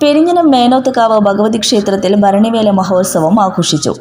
പെരിഞ്ഞനം മേനോത്തുകാവ് ഭഗവതി ക്ഷേത്രത്തിൽ ഭരണിവേല മഹോത്സവം ആഘോഷിച്ചു.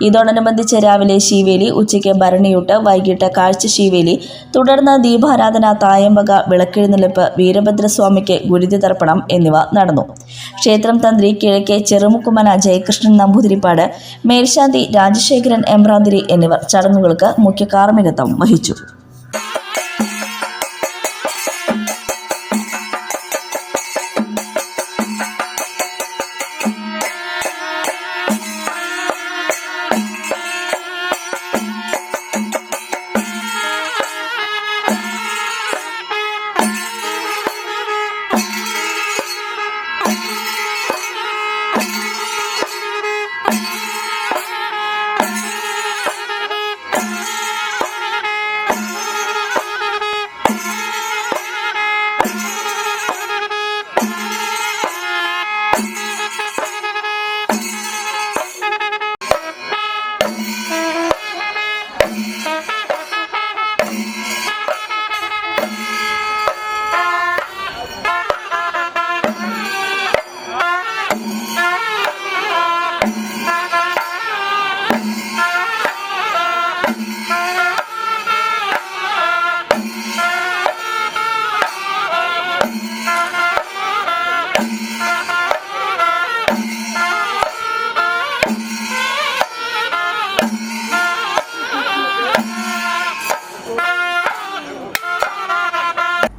ഇതോടനുബന്ധിച്ച് രാവിലെ ശീവേലി, ഉച്ചയ്ക്ക് ഭരണിയൂട്ട്, വൈകിട്ട് കാഴ്ച ശീവേലി, തുടർന്ന് ദീപാരാധന, തായമ്പക, വിളക്കെഴുന്നള്ളിപ്പ്, വീരഭദ്രസ്വാമിക്ക് ഗുരുതി തർപ്പണം എന്നിവ നടന്നു. ക്ഷേത്രം തന്ത്രി കിഴക്കേ ചെറുമുക്കുമന ജയകൃഷ്ണൻ നമ്പൂതിരിപ്പാട്, മേൽശാന്തി രാജശേഖരൻ എമ്പ്രാന്തിരി എന്നിവർ ചടങ്ങുകൾക്ക് മുഖ്യ കാർമ്മികത്വം വഹിച്ചു.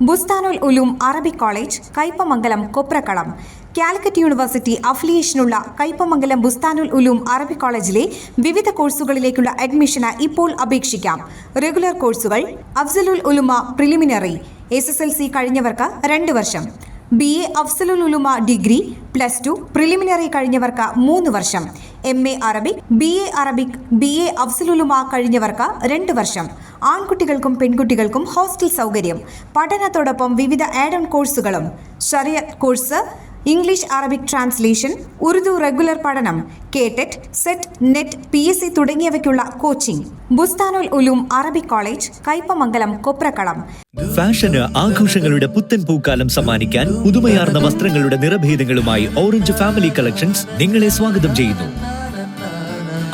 Bustanul Uloom Arabic college, Kaipamangalam, Koprakkalam. Calicut university അഫിലിയേഷനുള്ള കയ്പമംഗലം ബുസ്താനുൽ ഉലൂം അറബിക് കോളേജിലെ വിവിധ കോഴ്സുകളിലേക്കുള്ള അഡ്മിഷന് ഇപ്പോൾ അപേക്ഷിക്കാം. റെഗുലർ കോഴ്സുകൾ: അഫ്സലുൽ ഉലുമ പ്രിലിമിനറി, SSLC കഴിഞ്ഞവർക്ക് 2 വർഷം. BA അഫ്സലുൽ ഉലുമ ഡിഗ്രി, +2 പ്രിലിമിനറി കഴിഞ്ഞവർക്ക് 3 വർഷം. MA Arabic, BA Arabic, BA അഫ്സലുൽ Ulama കഴിഞ്ഞവർക്ക് 2 വർഷം. ആൺകുട്ടികൾക്കും പെൺകുട്ടികൾക്കും ഹോസ്റ്റൽ സൗകര്യം. പഠനത്തോടൊപ്പം വിവിധ ആഡ് ഓൺ കോഴ്സുകളും: ശരിയത്ത് course, English Arabic translation, Urdu regular പഠനം, കേടെറ്റ്, സെറ്റ്, നെറ്റ്, PSC തുടങ്ങിയവയ്ക്കുള്ള coaching. Bustanul Uloom Arabic college, Kaipamangalam, Koprakkalam. ഫാഷന് ആഘോഷങ്ങളുടെ പുത്തൻ പൂക്കാലം സമ്മാനിക്കാൻ പുതുമയാർന്ന വസ്ത്രങ്ങളുടെ നിറഭേദങ്ങളുമായി ഓറഞ്ച് ഫാമിലി കളക്ഷൻസ് നിങ്ങളെ സ്വാഗതം ചെയ്യുന്നു.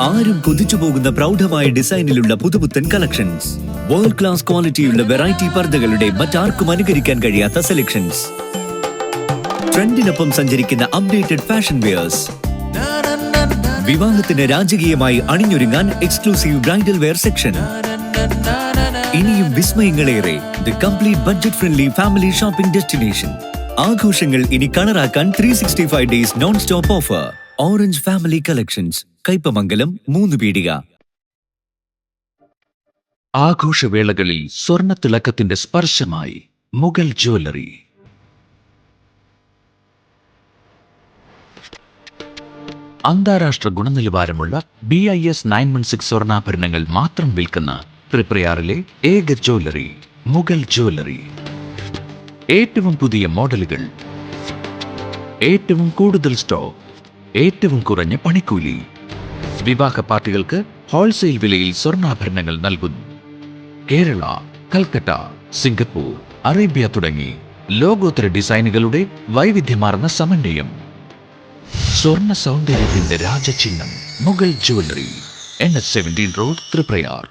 ആരും കൊതിച്ചു പോകുന്ന പ്രൗഢമായ ഡിസൈനിലുള്ള പുതുപുത്തൻ കളക്ഷൻസ്, വേൾഡ് ക്ലാസ് ക്വാളിറ്റിയുള്ള വെറൈറ്റി പർദ്ദകളുടെ മറ്റാർക്കും അനുകരിക്കാൻ കഴിയാത്ത സെലക്ഷൻസ്, ട്രെൻഡിനൊപ്പം സഞ്ചരിക്കുന്ന അപ്ഡേറ്റഡ് ഫാഷൻ വെയേഴ്സ്, വിവാഹത്തിന് രാജകീയമായി അണിഞ്ഞൊരുങ്ങാൻ എക്സ്ക്ലൂസീവ് ബ്രൈഡൽ വെയർ സെക്ഷൻ. ഇനിയും വിസ്മയങ്ങളേറെ. The complete budget friendly family shopping destination. ആഘോഷങ്ങൾ ഇനി കളറാക്കാൻ 365 days non stop offer. Orange family collections, Kaipamangalam, 3 Peedika. ആഘോഷവേളകളിൽ സ്വർണ്ണ തിളക്കത്തിന്റെ സ്പർശമായി മുഗൾ ജ്വല്ലറി. അന്താരാഷ്ട്ര ഗുണനിലവാരമുള്ള BIS 916 സ്വർണ്ണാഭരണങ്ങൾ മാത്രം വിൽക്കുന്ന തൃപ്രയാറിലെ ഏക ജ്വല്ലറി മുഗൾ ജ്വല്ലറി. ഏറ്റവും പുതിയ മോഡലുകൾ, ഏറ്റവും കൂടുതൽ സ്റ്റോക്ക്, ഏറ്റവും കുറഞ്ഞ പണിക്കൂലി. വിവാഹ പാർട്ടികൾക്ക് ഹോൾസെയിൽ വിലയിൽ സ്വർണ്ണാഭരണങ്ങൾ നൽകുന്നു. കേരള, കൽക്കട്ട, സിംഗപ്പൂർ, അറേബ്യ തുടങ്ങി ലോകോത്തര ഡിസൈനുകളുടെ വൈവിധ്യമാർന്ന സമന്വയം. സ്വർണ്ണ സൗന്ദര്യത്തിന്റെ രാജചിഹ്നം Mughal jewellery, NH 17 road, Triprayar.